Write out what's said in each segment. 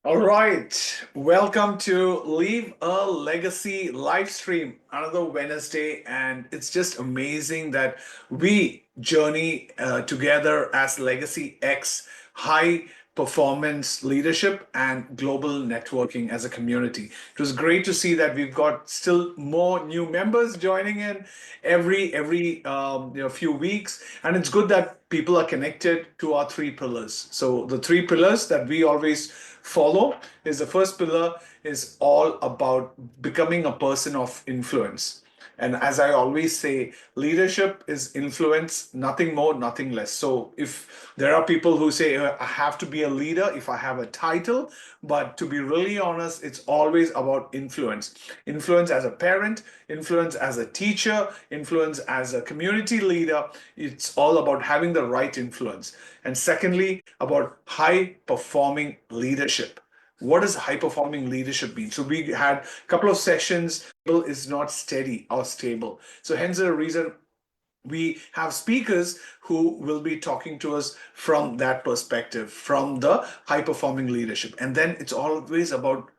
All right, welcome to Leave a Legacy Livestream, another Wednesday, and it's just amazing that we journey together as Legacy X, high performance leadership and global networking as a community. It was great to see that we've got still more new members joining in every few weeks, and it's good that people are connected to our three pillars. So the three pillars that we always follow is the first pillar is all about becoming a person of influence. And as I always say, leadership is influence, nothing more, nothing less. So if there are people who say, I have to be a leader if I have a title, but to be really honest, it's always about influence. Influence as a parent, influence as a teacher, influence as a community leader. It's all about having the right influence. And secondly, about high performing leadership. What does high performing leadership mean? So we had a couple of sessions. Is not steady or stable. So hence the reason we have speakers who will be talking to us from that perspective, from the high performing leadership. And then it's always about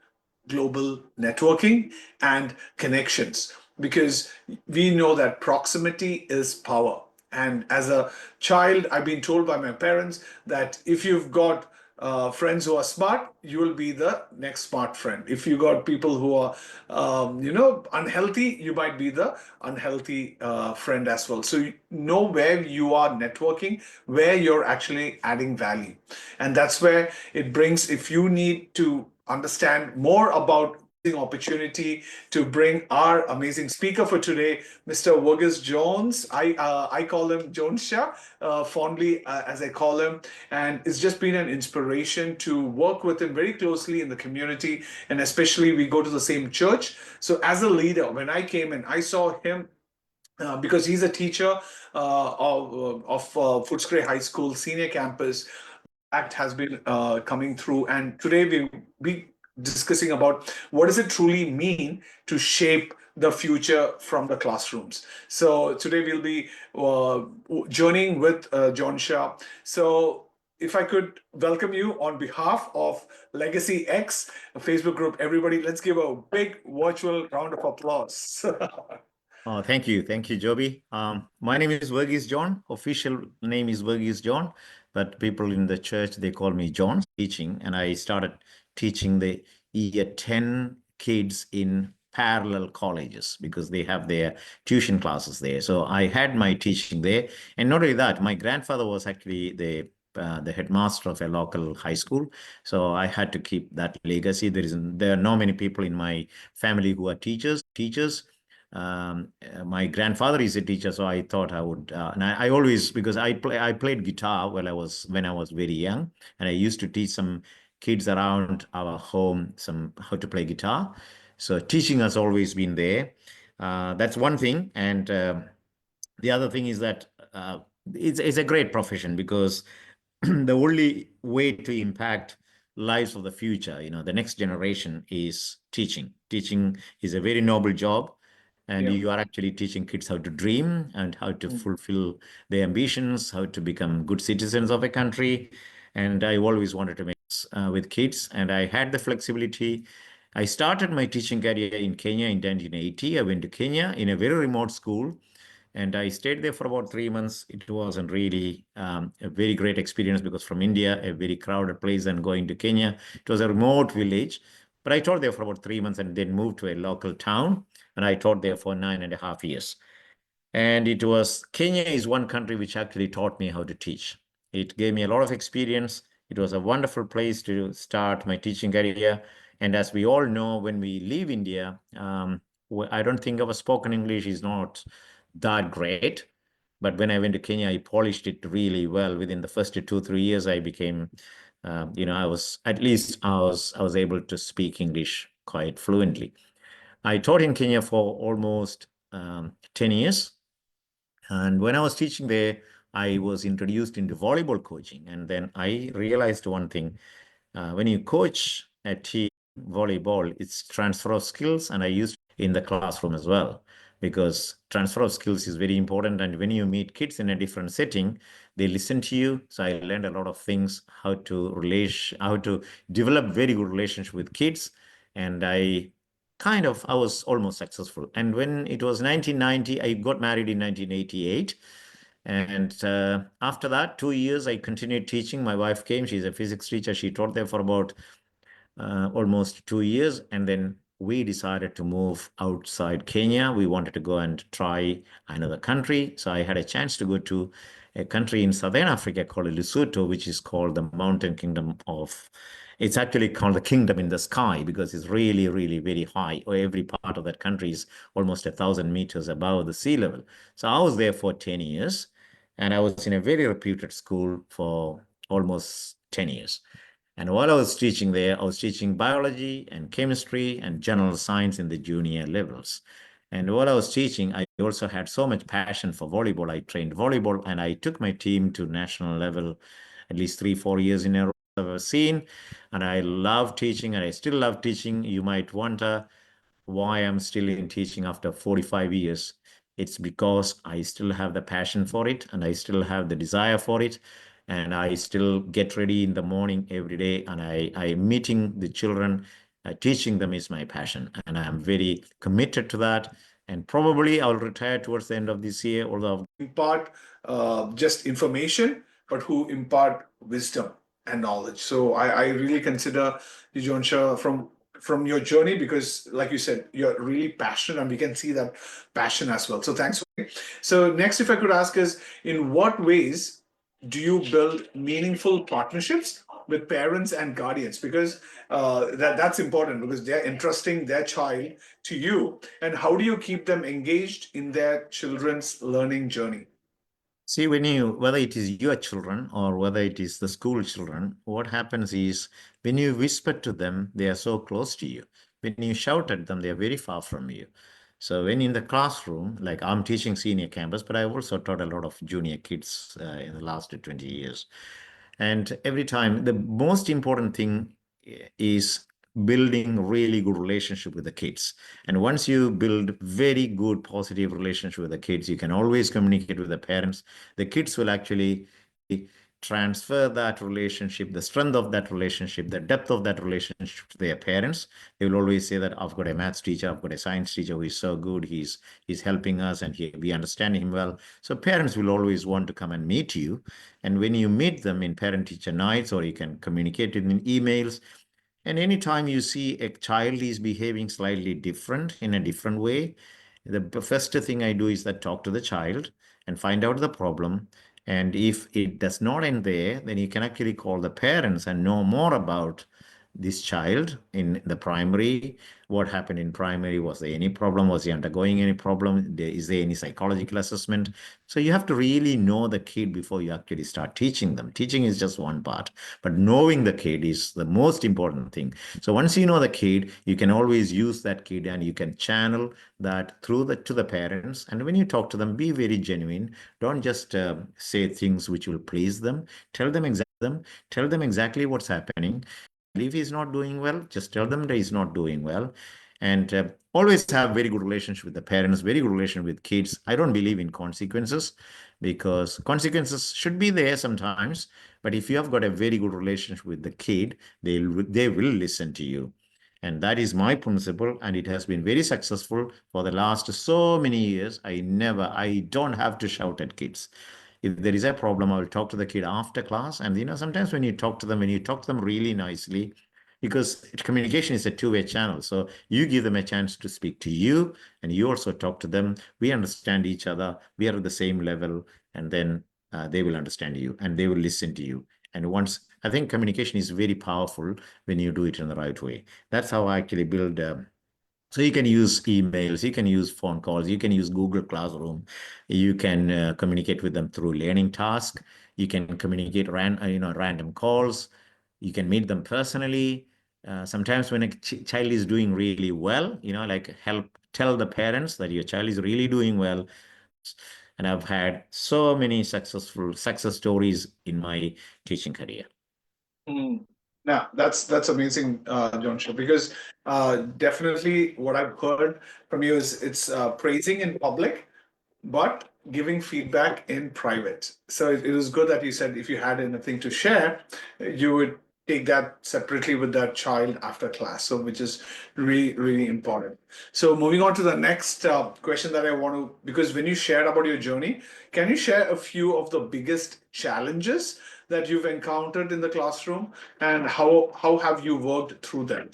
global networking and connections, because we know that proximity is power. And as a child, I've been told by my parents that if you've got friends who are smart, you will be the next smart friend. If you got people who are, unhealthy, you might be the unhealthy friend as well. So you know where you are networking, where you're actually adding value. And that's where it brings, if you need to understand more about the opportunity to bring our amazing speaker for today, Mr. Verghese Jones. I call him Jones Shah, fondly as I call him, and it's just been an inspiration to work with him very closely in the community, and especially we go to the same church. So as a leader, when I came in, I saw him because he's a teacher of Footscray High School senior campus. Act has been coming through, and today we'll be discussing about what does it truly mean to shape the future from the classrooms. So today we'll be journeying with John Shah. So if I could welcome you on behalf of Legacy X, a Facebook group, everybody, let's give a big virtual round of applause. Oh, thank you. Thank you, Joby. My name is Verghese John. Official name is Verghese John, but people in the church, they call me John, teaching. And I started teaching the year 10 kids in parallel colleges because they have their tuition classes there. So I had my teaching there. And not only that, my grandfather was actually the headmaster of a local high school. So I had to keep that legacy. There are not many people in my family who are teachers. My grandfather is a teacher, so I thought I would. And I always, because I played guitar when I was very young, and I used to teach some kids around our home some how to play guitar. So teaching has always been there. That's one thing, and the other thing is that it's a great profession because the only way to impact lives of the future, the next generation, is teaching. Teaching is a very noble job, and Yeah. you are actually teaching kids how to dream and how to fulfill their ambitions, how to become good citizens of a country. And I always wanted to make with kids, and I had the flexibility. I started my teaching career in Kenya in 1980. I went to Kenya in a very remote school, and I stayed there for about 3 months. It wasn't really a very great experience because from India, a very crowded place, and going to Kenya, it was a remote village. But I taught there for about 3 months and then moved to a local town, and I taught there for 9.5 years. And Kenya is one country which actually taught me how to teach. It gave me a lot of experience. It was a wonderful place to start my teaching career. And as we all know, when we leave India, I don't think our spoken English is not that great. But when I went to Kenya, I polished it really well. Within the first 2, 3 years, I became, I was able to speak English quite fluently. I taught in Kenya for almost 10 years. And when I was teaching there, I was introduced into volleyball coaching. And then I realized one thing. When you coach a team volleyball, it's transfer of skills, and I used in the classroom as well. because transfer of skills is very important. And when you meet kids in a different setting, they listen to you. So I learned a lot of things, how to develop very good relationship with kids. And I was almost successful. And when it was 1990, I got married in 1988. And after that, 2 years, I continued teaching. My wife came. She's a physics teacher. She taught there for about almost 2 years. And then we decided to move outside Kenya. We wanted to go and try another country. So I had a chance to go to a country in Southern Africa called Lesotho, which is called the Mountain Kingdom of. It's actually called the Kingdom in the Sky because it's really, really very high. Every part of that country is almost 1,000 meters above the sea level. So I was there for 10 years, and I was in a very reputed school for almost 10 years. And while I was teaching there, I was teaching biology and chemistry and general science in the junior levels. And while I was teaching, I also had so much passion for volleyball. I trained volleyball and I took my team to national level at least 3, 4 years in a row I've seen. And I love teaching and I still love teaching. You might wonder why I'm still in teaching after 45 years. It's because I still have the passion for it and I still have the desire for it. And I still get ready in the morning every day and I meeting the children, teaching them is my passion. And I'm very committed to that. And probably I'll retire towards the end of this year, although impart just information, but who impart wisdom and knowledge. So I really consider you, Jonsha, from your journey, because like you said, you're really passionate and we can see that passion as well. So thanks. So next, if I could ask is, in what ways do you build meaningful partnerships with parents and guardians? Because that's important because they're entrusting their child to you. And how do you keep them engaged in their children's learning journey? see, whether it is your children or whether it is the school children, what happens is when you whisper to them, they are so close to you. When you shout at them, they are very far from you. So when in the classroom, like I'm teaching senior campus, but I've also taught a lot of junior kids in the last 20 years. And every time, the most important thing is building really good relationship with the kids. And once you build very good positive relationship with the kids, you can always communicate with the parents. The kids will actually transfer that relationship, the strength of that relationship, the depth of that relationship to their parents. They will always say that I've got a maths teacher, I've got a science teacher who is so good, he's helping us and we understand him well. So parents will always want to come and meet you. And when you meet them in parent-teacher nights, or you can communicate it in emails, and anytime you see a child is behaving slightly different in a different way, the first thing I do is that talk to the child and find out the problem. And if it does not end there, then you can actually call the parents and know more about this child in the primary. What happened in primary? Was there any problem? Was he undergoing any problem? Is there any psychological assessment? So you have to really know the kid before you actually start teaching them. Teaching is just one part, but knowing the kid is the most important thing. So once you know the kid, you can always use that kid and you can channel that through to the parents. And when you talk to them, be very genuine. Don't just say things which will please them. Tell them exactly what's happening. If he's not doing well, just tell them that he's not doing well. And always have very good relationship with the parents, very good relation with kids. I don't believe in consequences because consequences should be there sometimes. But if you have got a very good relationship with the kid, they will listen to you. And that is my principle. And it has been very successful for the last so many years. I don't have to shout at kids. If there is a problem, I will talk to the kid after class. And sometimes when you talk to them really nicely, because communication is a two-way channel. So you give them a chance to speak to you, and you also talk to them. We understand each other. We are at the same level, and then they will understand you, and they will listen to you. And once I think communication is very powerful when you do it in the right way. That's how I actually build. So you can use emails, you can use phone calls, you can use Google Classroom, you can communicate with them through learning tasks, you can communicate random calls, you can meet them personally. Sometimes when a child is doing really well, like help tell the parents that your child is really doing well. And I've had so many success stories in my teaching career. Mm. Yeah, that's amazing, John Shaw, because definitely what I've heard from you is it's praising in public, but giving feedback in private. So it was good that you said if you had anything to share, you would take that separately with that child after class. So which is really, really important. So moving on to the next question that I want to, because when you shared about your journey, can you share a few of the biggest challenges that you've encountered in the classroom and how have you worked through them?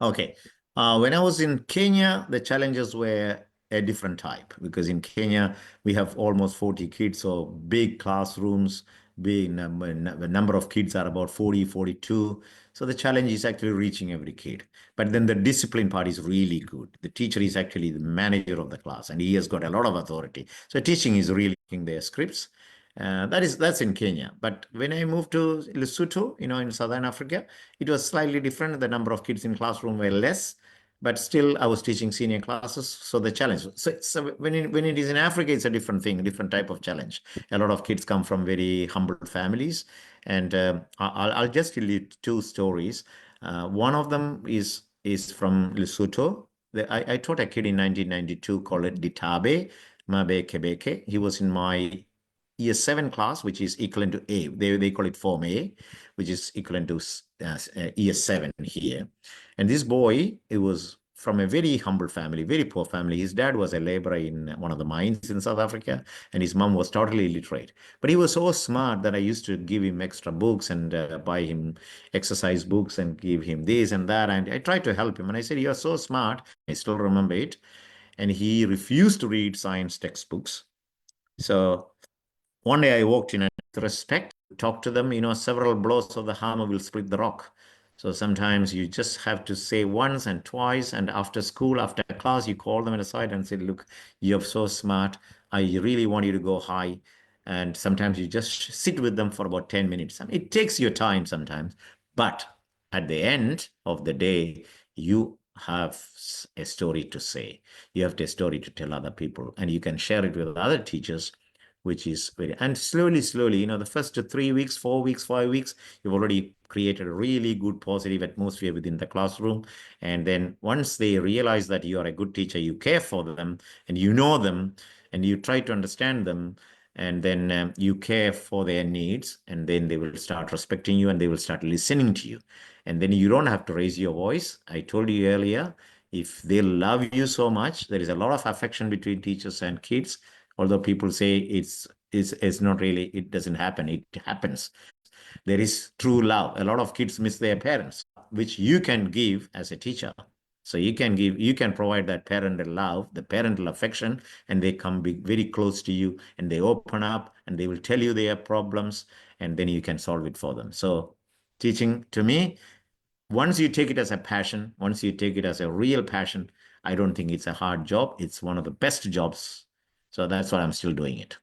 Okay. When I was in Kenya, the challenges were a different type because in Kenya, we have almost 40 kids, so big classrooms, big number, the number of kids are about 40, 42. So the challenge is actually reaching every kid. But then the discipline part is really good. The teacher is actually the manager of the class and he has got a lot of authority. So teaching is really in their scripts. That's in Kenya. But when I moved to Lesotho, in Southern Africa, it was slightly different. The number of kids in classroom were less, but still I was teaching senior classes. So the challenge. So when it is in Africa, it's a different thing, a different type of challenge. A lot of kids come from very humble families, and I'll just tell you two stories. One of them is from Lesotho. I taught a kid in 1992 called Ditabe Mabe Kebeke. He was in my year 7 class, which is equivalent to A. They call it Form A, which is equivalent to year 7 here. And this boy, it was from a very humble family, very poor family. His dad was a laborer in one of the mines in South Africa, and his mom was totally illiterate. But he was so smart that I used to give him extra books and buy him exercise books and give him this and that. And I tried to help him. And I said, "You're so smart." I still remember it. And he refused to read science textbooks. So one day I walked in and with respect, talked to them, several blows of the hammer will split the rock. So sometimes you just have to say once and twice, and after school, after class, you call them aside and say, "Look, you're so smart. I really want you to go high." And sometimes you just sit with them for about 10 minutes. I mean, it takes your time sometimes, but at the end of the day, you have a story to say. You have a story to tell other people, and you can share it with other teachers, which is very, and slowly, the first 3 weeks, 4 weeks, 5 weeks, you've already created a really good positive atmosphere within the classroom. And then once they realize that you are a good teacher, you care for them and you know them and you try to understand them, and then you care for their needs, and then they will start respecting you and they will start listening to you. And then you don't have to raise your voice. I told you earlier, if they love you so much, there is a lot of affection between teachers and kids. Although people say it's not really, it doesn't happen, it happens. There is true love. A lot of kids miss their parents, which you can give as a teacher. So you can provide that parental love, the parental affection, and they come be very close to you and they open up and they will tell you their problems, and then you can solve it for them. So teaching, to me, once you take it as a passion, once you take it as a real passion, I don't think it's a hard job. It's one of the best jobs. So that's why I'm still doing it.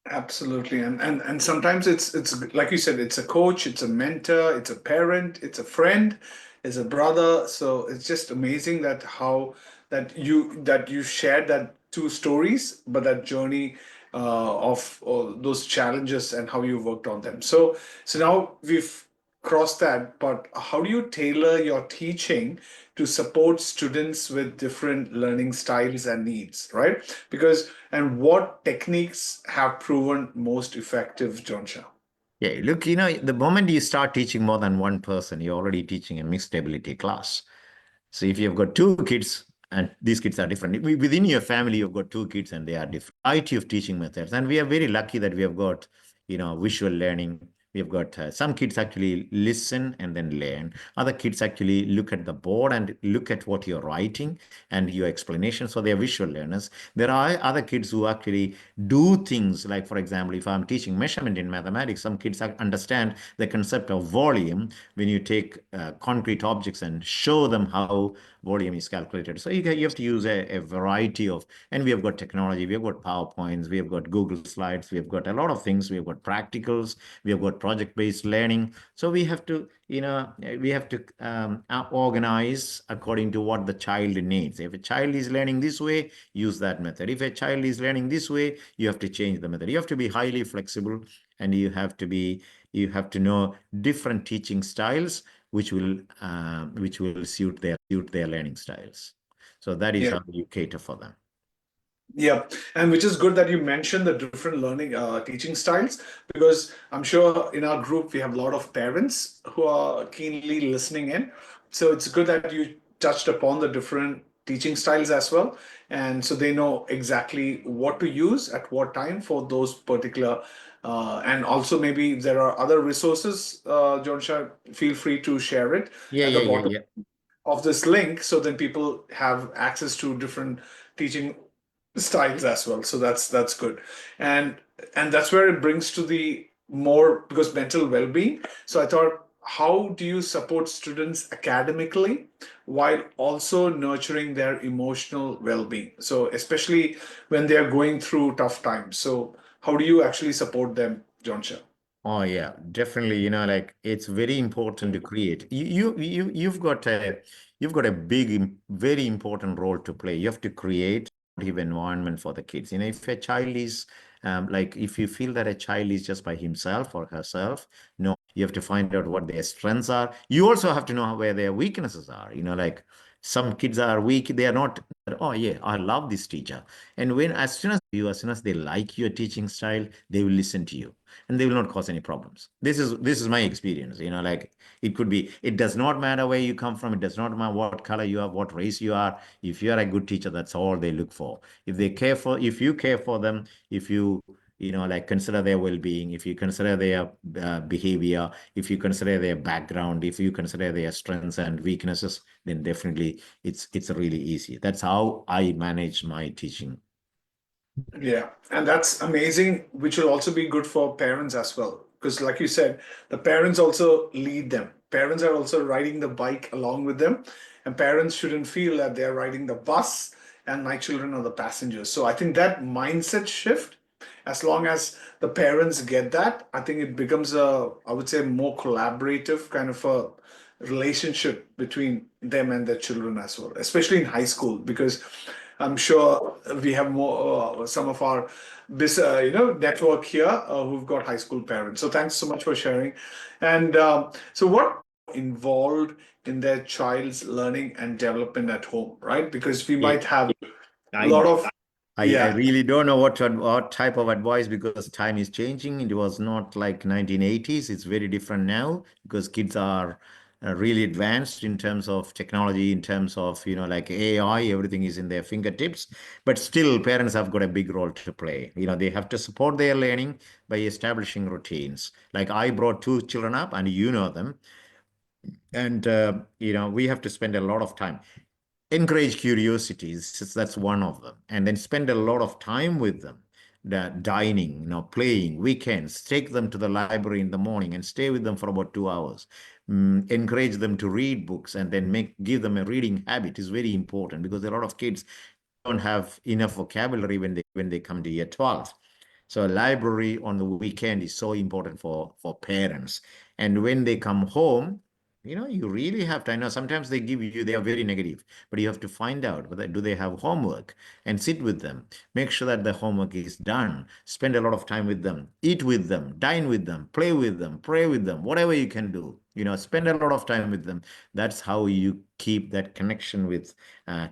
Absolutely. And sometimes it's like you said, it's a coach, it's a mentor, it's a parent, it's a friend, it's a brother. So it's just amazing that how that you shared that two stories, but that journey of those challenges and how you worked on them. So now we've crossed that, but how do you tailor your teaching to support students with different learning styles and needs, right? Because and what techniques have proven most effective, John Shah? Yeah, look, the moment you start teaching more than one person, you're already teaching a mixed ability class. So if you've got two kids and these kids are different, within your family, you've got two kids and they are different. Variety of teaching methods. And we are very lucky that we have got, visual learning. We have got some kids actually listen and then learn. Other kids actually look at the board and look at what you're writing and your explanation. So they are visual learners. There are other kids who actually do things like, for example, if I'm teaching measurement in mathematics, some kids understand the concept of volume when you take concrete objects and show them how volume is calculated. So you have to use a variety of, and we have got technology, we have got PowerPoints, we have got Google Slides, we have got a lot of things, we have got practicals, we have got project-based learning. So we have to organize according to what the child needs. If a child is learning this way, use that method. If a child is learning this way, you have to change the method. You have to be highly flexible, and you have to know different teaching styles, which will suit their learning styles. So that is Yeah. how you cater for them. Yeah, and which is good that you mentioned the different learning teaching styles, because I'm sure in our group we have a lot of parents who are keenly listening in. So it's good that you touched upon the different teaching styles as well, and so they know exactly what to use at what time for those particular. And also maybe if there are other resources, John Shah, feel free to share it Yeah, at the yeah, yeah, bottom yeah. of this link, so then people have access to different teaching styles as well. So that's good. And that's where it brings to the more, because mental well-being. So I thought, how do you support students academically while also nurturing their emotional well-being, so especially when they are going through tough times? So how do you actually support them, John Shah? Oh yeah, definitely. Like it's very important to create. You've got a very important role to play. You have to create a supportive environment for the kids. If a child is like if you feel that a child is just by himself or herself, no, you have to find out what their strengths are. You also have to know where their weaknesses are. Like some kids are weak, they are not, oh yeah, I love this teacher. And as soon as they like your teaching style, they will listen to you and they will not cause any problems. This is my experience. Like it could be, it does not matter where you come from, it does not matter what color you are, what race you are. If you are a good teacher, that's all they look for. If you care for them, if like consider their well-being, if you consider their behavior, if you consider their background, if you consider their strengths and weaknesses, then definitely it's really easy. That's how I manage my teaching. Yeah, and that's amazing, which will also be good for parents as well. Because, like you said, the parents also lead them. Parents are also riding the bike along with them, and parents shouldn't feel that they're riding the bus and my children are the passengers. So, I think that mindset shift, as long as the parents get that, I think it becomes I would say, more collaborative kind of a relationship between them and their children as well, especially in high school, because I'm sure we have more some of our this network here who've got high school parents. So thanks so much for sharing. And so what involved in their child's learning and development at home, right? Because we Yeah, might have a I lot of I yeah. really don't know what type of advice, because time is changing. It was not like 1980s. It's very different now because kids are really advanced in terms of technology, in terms of, like AI, everything is in their fingertips. But still, parents have got a big role to play. They have to support their learning by establishing routines. Like I brought two children up and you know them. And, we have to spend a lot of time encourage curiosities. That's one of them, and then spend a lot of time with them, the dining, playing, weekends, take them to the library in the morning and stay with them for about 2 hours. Encourage them to read books, and then give them a reading habit is very important, because a lot of kids don't have enough vocabulary when they come to year 12. So a library on the weekend is so important for parents. And when they come home, you really have to. I know sometimes they are very negative, but you have to find out whether do they have homework, and sit with them. Make sure that the homework is done. Spend a lot of time with them. Eat with them, dine with them, play with them, pray with them, whatever you can do. Spend a lot of time with them. That's how you keep that connection with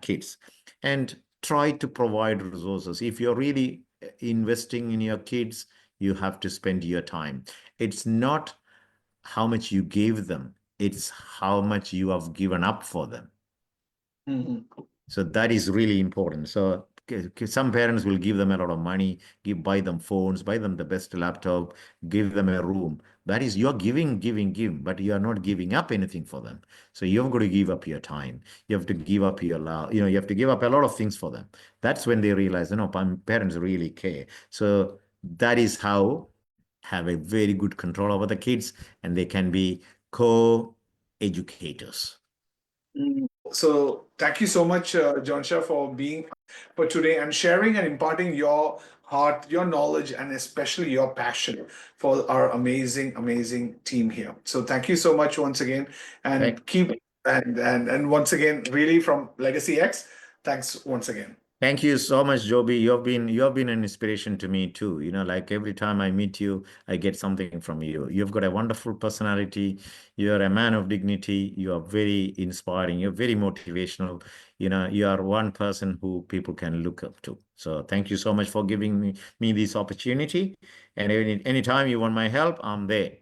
kids. And try to provide resources. If you're really investing in your kids, you have to spend your time. It's not how much you gave them, it's how much you have given up for them. Mhm. So that is really important. So some parents will give them a lot of money, buy them phones, buy them the best laptop, give them a room. That is, you're giving, but you are not giving up anything for them. So you've got to give up your time. You have to give up your love. You have to give up a lot of things for them. That's when they realize, parents really care. So that is how have a very good control over the kids, and they can be co-educators. So thank you so much, John Shah, for being for today and sharing and imparting your heart, your knowledge, and especially your passion for our amazing, amazing team here. So thank you so much once again, Thank and keep and once again, really from Legacy X. Thanks once again. Thank you so much, Joby. You have been an inspiration to me too. Like every time I meet you, I get something from you. You've got a wonderful personality. You're a man of dignity. You are very inspiring. You're very motivational. You are one person who people can look up to. So thank you so much for giving me this opportunity. And anytime you want my help, I'm there.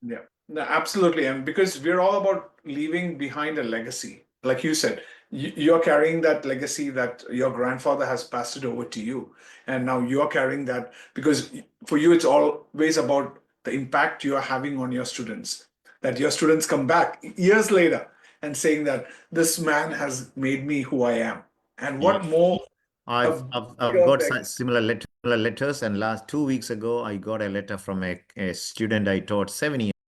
Yeah, no, absolutely. And because we're all about leaving behind a legacy, like you said, you're carrying that legacy that your grandfather has passed it over to you. And now you're carrying that because for you, it's always about the impact you are having on your students. That your students come back years later and saying that this man has made me who I am. And Yeah. what more a I've bigger got legacy. similar letters, and last 2 weeks ago, I got a letter from a student I taught 7 years